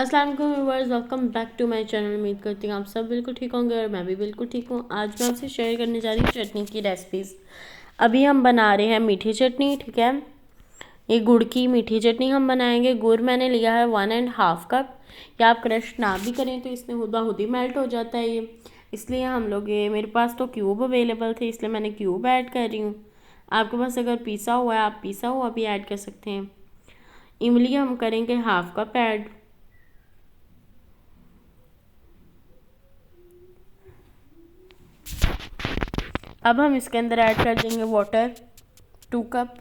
अस्सलाम वालेकुम viewers, welcome back to my channel. उम्मीद करती हूँ आप सब बिल्कुल ठीक होंगे और मैं भी बिल्कुल ठीक हूँ। आज मैं आपसे शेयर करने जा रही हूँ चटनी की रेसिपीज़। अभी हम बना रहे हैं मीठी चटनी, ठीक है। ये गुड़ की मीठी चटनी हम बनाएंगे। गुड़ मैंने लिया है 1.5 कप। या आप क्रश ना भी करें तो इसमें खुद ही मेल्ट हो जाता है ये, इसलिए हम लोग ये, मेरे पास तो क्यूब अवेलेबल थे इसलिए मैंने क्यूब ऐड कर रही हूँ। आपके पास अगर पीसा हुआ है आप पीसा हुआ भी ऐड कर सकते हैं। इमली हम करेंगे 1/2 कप ऐड। अब हम इसके अंदर ऐड कर देंगे वाटर 2 कप।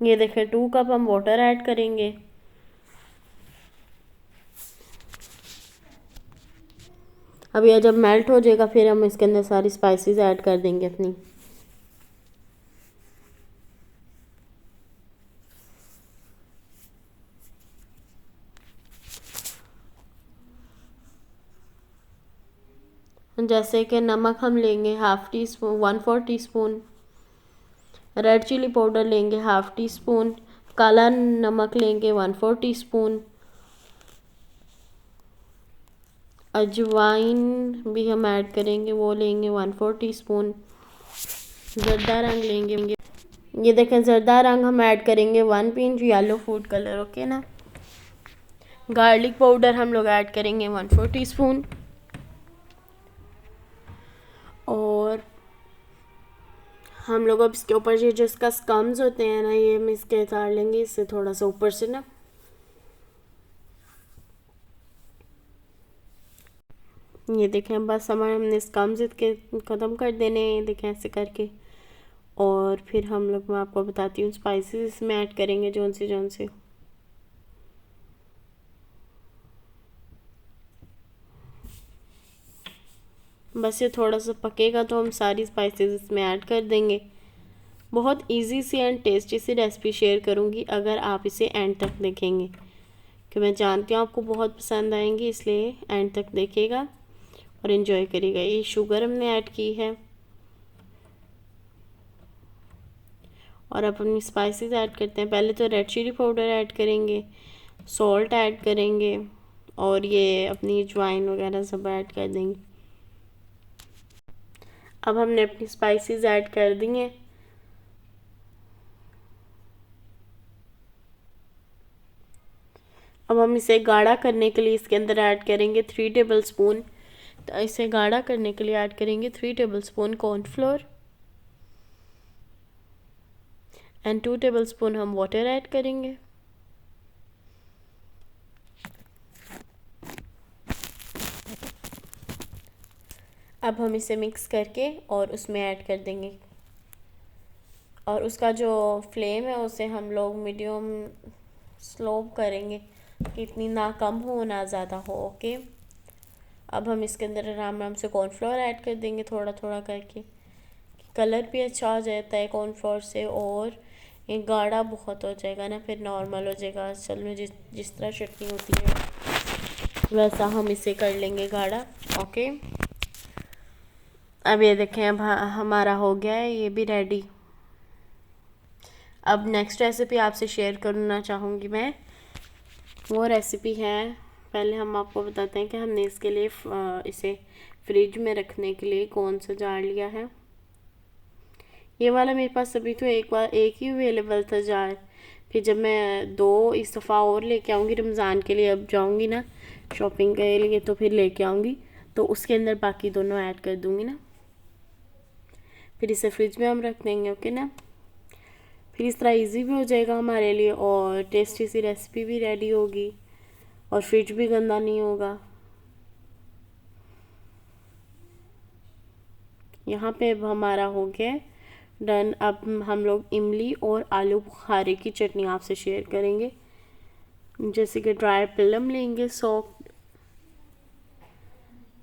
ये देखें 2 कप हम वाटर ऐड करेंगे। अब यह जब मेल्ट हो जाएगा फिर हम इसके अंदर सारी स्पाइसेस ऐड कर देंगे अपनी। जैसे कि नमक हम लेंगे 1/2 teaspoon, 1/4 teaspoon. Red chilli powder लेंगे 1/2 टी स्पून। काला नमक लेंगे 1/4 टी स्पून। अजवाइन भी हम ऐड करेंगे, वो लेंगे 1/4 टी स्पून। जर्दा रंग लेंगे, ये देखें जर्दा रंग हम ऐड करेंगे 1 pinch yellow food colour, okay ना। गार्लिक पाउडर हम लोग ऐड करेंगे 1/4 टी स्पून। और हम लोग अब इसके ऊपर ये जिसका स्कम्स होते हैं ना, ये हम इसके उतार लेंगे इससे थोड़ा सा ऊपर से ना। ये देखें बस हमने स्कम्स इसके ख़त्म कर देने हैं, देखें ऐसे करके। और फिर हम लोग, मैं आपको बताती हूँ स्पाइसेस इसमें ऐड करेंगे जौन से। बस ये थोड़ा सा पकेगा तो हम सारी स्पाइसेस इसमें ऐड कर देंगे। बहुत इजी सी एंड टेस्टी सी रेसिपी शेयर करूँगी अगर आप इसे एंड तक देखेंगे, कि मैं जानती हूँ आपको बहुत पसंद आएंगी, इसलिए एंड तक देखिएगा और इन्जॉय करिएगा। ये शुगर हमने ऐड की है और अब अपनी स्पाइसेस ऐड करते हैं। पहले तो रेड चिली पाउडर ऐड करेंगे, सॉल्ट ऐड करेंगे और ये अपनी अजवाइन वगैरह सब ऐड कर देंगे। अब हमने अपनी स्पाइसेस ऐड कर दी हैं। अब हम इसे गाढ़ा करने के लिए इसके अंदर ऐड करेंगे 3 टेबल स्पून। तो इसे गाढ़ा करने के लिए ऐड करेंगे 3 table spoon cornflour and 2 table spoon हम वाटर ऐड करेंगे। अब हम इसे मिक्स करके और उसमें ऐड कर देंगे और उसका जो फ्लेम है उसे हम लोग मीडियम स्लो करेंगे कि इतनी ना कम हो ना ज़्यादा हो, ओके। अब हम इसके अंदर आराम आराम से कॉर्नफ्लोर ऐड कर देंगे थोड़ा थोड़ा करके। कलर भी अच्छा हो जाता है कॉर्नफ्लोर से और ये गाढ़ा बहुत हो जाएगा ना, फिर नॉर्मल हो जाएगा। असल में जिस जिस तरह चटनी होती है वैसा हम इसे कर लेंगे गाढ़ा, ओके। अब ये देखें अब हमारा हो गया है ये भी रेडी। अब नेक्स्ट रेसिपी आपसे शेयर करना चाहूँगी मैं, वो रेसिपी है, पहले हम आपको बताते हैं कि हमने इसके लिए इसे फ्रिज में रखने के लिए कौन सा जार लिया है। ये वाला मेरे पास अभी तो एक ही अवेलेबल था जार। फिर जब मैं 2 इस दफ़ा और लेके आऊँगी रमज़ान के लिए, अब जाऊँगी ना शॉपिंग के लिए तो फिर लेके आऊँगी, तो उसके अंदर बाकी दोनों ऐड कर दूँगी ना। फिर इसे फ्रिज में हम रख देंगे, ओके ना। फिर इस तरह इजी भी हो जाएगा हमारे लिए और टेस्टी सी रेसिपी भी रेडी होगी और फ्रिज भी गंदा नहीं होगा। यहाँ पे अब हमारा हो गया डन। अब हम लोग इमली और आलू बुखारे की चटनी आपसे शेयर करेंगे। जैसे कि ड्राई प्लम लेंगे 100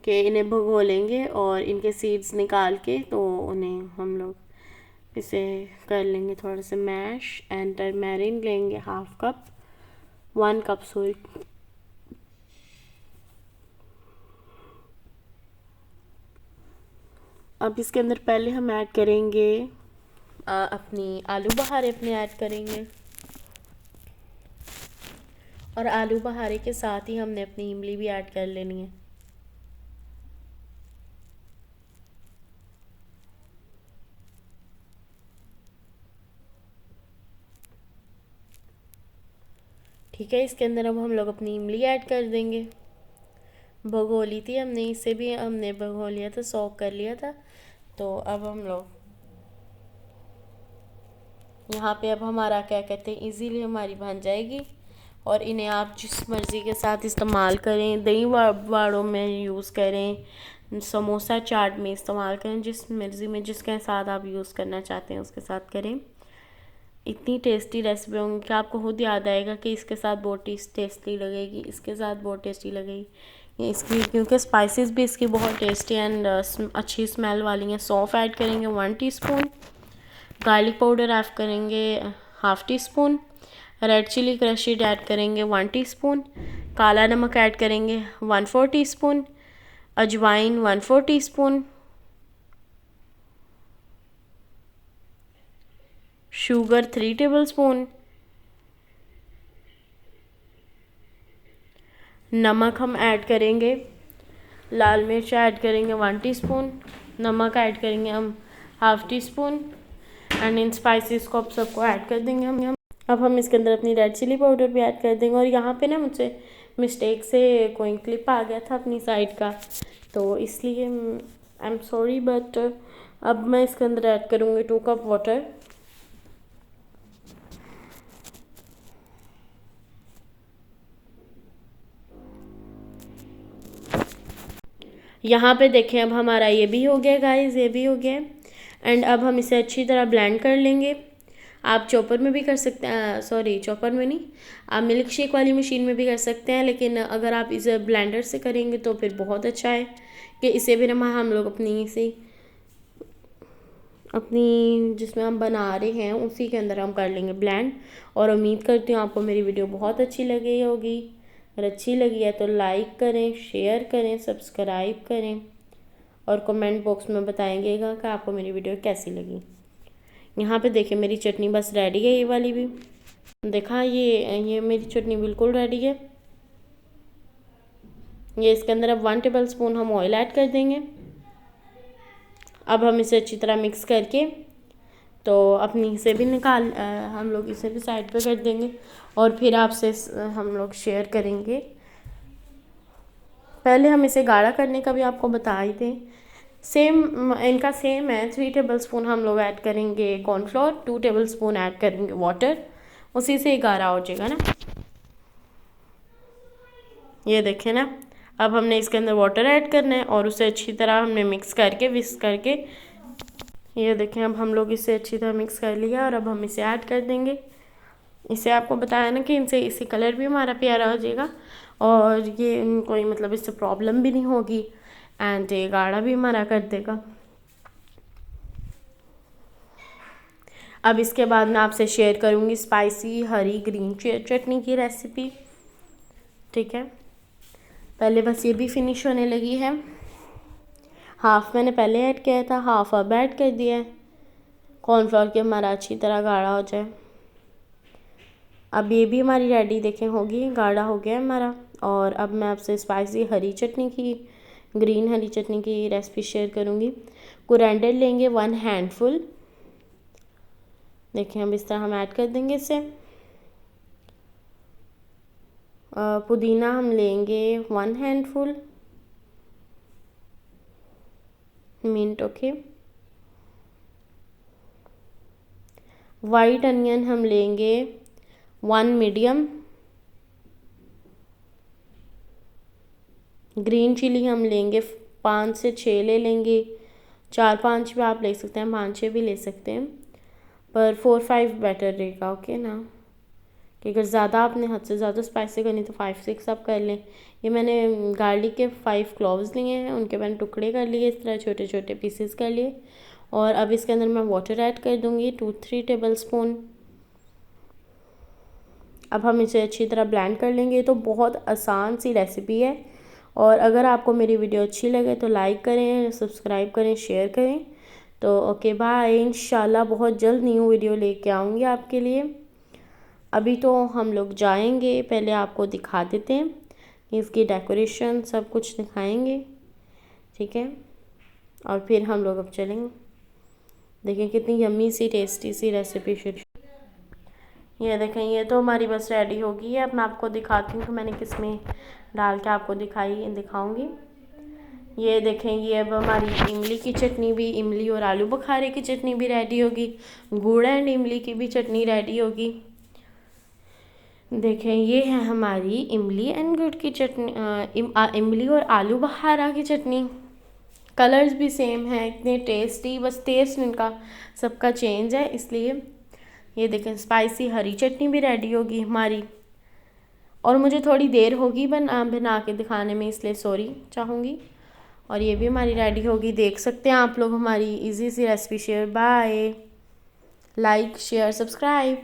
के, इन्हें भिगो लेंगे और इनके सीड्स निकाल के तो उन्हें हम लोग इसे कर लेंगे थोड़ा सा मैश। एंड टर्मेरिन लेंगे 1/2 कप, 1 कप सॉरी। अब इसके अंदर पहले हम ऐड करेंगे अपनी आलू बहारे अपने ऐड करेंगे, और आलू बहारे के साथ ही हमने अपनी इमली भी ऐड कर लेनी है। ठीक है, इसके अंदर अब हम लोग अपनी इमली ऐड कर देंगे। भगो ली थी हमने, इसे भी हमने भगो लिया था, सॉक कर लिया था। तो अब हम लोग यहाँ पे अब हमारा क्या कहते हैं इजीली हमारी बन जाएगी। और इन्हें आप जिस मर्ज़ी के साथ इस्तेमाल करें, दही वाड़ों में यूज़ करें, समोसा चाट में इस्तेमाल करें, जिस मर्ज़ी में जिसके साथ आप यूज़ करना चाहते हैं उसके साथ करें। इतनी टेस्टी रेसिपी होंगी कि आपको खुद याद आएगा कि इसके साथ बहुत टेस्टी लगेगी, इसके साथ बहुत टेस्टी लगेगी। इसकी क्योंकि स्पाइसेस भी इसकी बहुत टेस्टी एंड अच्छी स्मेल वाली हैं। सौंफ ऐड करेंगे 1 टीस्पून, गार्लिक पाउडर ऐड करेंगे 1/2 teaspoon, red chilli crushed add करेंगे 1 टीस्पून, काला नमक ऐड करेंगे 1/4 टीस्पून, अजवाइन 1/4 टीस्पून, शुगर 3 टेबलस्पून, नमक हम ऐड करेंगे, लाल मिर्च ऐड करेंगे 1 टीस्पून, नमक ऐड करेंगे हम 1/2 टीस्पून एंड इन स्पाइसेस को अब सबको ऐड कर देंगे हम। अब हम इसके अंदर अपनी रेड चिली पाउडर भी ऐड कर देंगे। और यहाँ पे ना मुझसे मिस्टेक से कोई क्लिप आ गया था अपनी साइड का, तो इसलिए आई एम सॉरी, बट अब मैं इसके अंदर ऐड करूँगी 2 कप वाटर। यहाँ पे देखें अब हमारा ये भी हो गया गाइस, ये भी हो गया। एंड अब हम इसे अच्छी तरह ब्लेंड कर लेंगे। आप चॉपर में भी कर सकते हैं, सॉरी चॉपर में नहीं, आप मिल्क शेक वाली मशीन में भी कर सकते हैं, लेकिन अगर आप इसे ब्लेंडर से करेंगे तो फिर बहुत अच्छा है कि इसे भी हम लोग अपनी जिसमें हम बना रहे हैं उसी के अंदर हम कर लेंगे ब्लेंड। और उम्मीद करती हूँ आपको मेरी वीडियो बहुत अच्छी लगी होगी। अगर अच्छी लगी है तो लाइक करें, शेयर करें, सब्सक्राइब करें और कमेंट बॉक्स में बताएंगेगा कि आपको मेरी वीडियो कैसी लगी। यहाँ पे देखिए मेरी चटनी बस रेडी है, ये वाली भी देखा, ये मेरी चटनी बिल्कुल रेडी है। ये इसके अंदर अब 1 टेबलस्पून हम ऑयल ऐड कर देंगे। अब हम इसे अच्छी तरह मिक्स करके तो अपनी से भी हम लोग इसे भी साइड पे कर देंगे और फिर आपसे हम लोग शेयर करेंगे। पहले हम इसे गाढ़ा करने का भी आपको बता ही थे, सेम इनका सेम है। 3 टेबलस्पून हम लोग ऐड करेंगे कॉर्नफ्लोर, 2 टेबलस्पून ऐड करेंगे वाटर, उसी से ही गाढ़ा हो जाएगा ना। ये देखें ना, अब हमने इसके अंदर वाटर ऐड करना है और उसे अच्छी तरह हमने मिक्स करके विस्क करके, ये देखें अब हम लोग इसे अच्छी तरह मिक्स कर लिया और अब हम इसे ऐड कर देंगे। इसे आपको बताया ना कि इनसे इसी कलर भी हमारा प्यारा हो जाएगा और ये कोई मतलब इससे प्रॉब्लम भी नहीं होगी एंड ये गाढ़ा भी हमारा कर देगा। अब इसके बाद मैं आपसे शेयर करूँगी स्पाइसी हरी ग्रीन चटनी की रेसिपी। ठीक है, पहले बस ये भी फिनिश होने लगी है। हाफ़ मैंने पहले ऐड किया था, हाफ़ अब ऐड कर दिया है कॉर्नफ्लोर के हमारा अच्छी तरह गाढ़ा हो जाए। अब ये भी हमारी रेडी देखें होगी, गाढ़ा हो गया है हमारा। और अब मैं आपसे स्पाइसी हरी चटनी की, ग्रीन हरी चटनी की रेसिपी शेयर करूँगी। कोरिएंडर लेंगे 1 हैंडफुल, देखिए हम इस तरह हम ऐड कर देंगे इसे। पुदीना हम लेंगे 1 handful, mint okay. White onion हम लेंगे 1 मीडियम, ग्रीन चिली हम लेंगे 5 से 6 ले लेंगे, 4-5 भी आप ले सकते हैं, 5-6 भी ले सकते हैं, पर 4-5 बेटर रहेगा ओके ना, कि अगर ज़्यादा आपने हद से ज़्यादा स्पाइसी करनी तो 5-6 आप कर लें। ये मैंने गार्लिक के 5 क्लोव्स लिए हैं, उनके मैंने टुकड़े कर लिए, इस तरह छोटे छोटे पीसेस कर लिए। और अब इसके अंदर मैं वाटर ऐड कर दूँगी 2-3 टेबलस्पून। अब हम इसे अच्छी तरह ब्लेंड कर लेंगे। तो बहुत आसान सी रेसिपी है और अगर आपको मेरी वीडियो अच्छी लगे तो लाइक करें, सब्सक्राइब करें, शेयर करें। तो ओके बाय, इंशाल्लाह बहुत जल्द न्यू वीडियो लेके आऊँगी आपके लिए। अभी तो हम लोग जाएंगे, पहले आपको दिखा देते हैं कि इसकी डेकोरेशन सब कुछ दिखाएंगे, ठीक है। और फिर हम लोग अब चलेंगे। देखें कितनी यम्मी सी टेस्टी सी रेसिपी शुरू। ये देखें, ये तो हमारी बस रेडी हो गई है। अब मैं आपको दिखाती हूँ कि मैंने किस में डाल के आपको दिखाऊंगी। ये देखें, ये अब हमारी इमली की चटनी भी, इमली और आलू बुखारे की चटनी भी रेडी होगी। गुड़ एंड इमली की भी चटनी रेडी होगी। देखें, ये है हमारी इमली एंड गुड़ की चटनी, इमली और आलू बुखारा की चटनी। कलर्स भी सेम है, इतने टेस्टी, बस टेस्ट इनका सबका चेंज है इसलिए। ये देखें, स्पाइसी हरी चटनी भी रेडी होगी हमारी। और मुझे थोड़ी देर होगी बना के दिखाने में, इसलिए सॉरी चाहूँगी। और ये भी हमारी रेडी होगी, देख सकते हैं आप लोग हमारी इजी सी recipe. Share, bye, like share subscribe.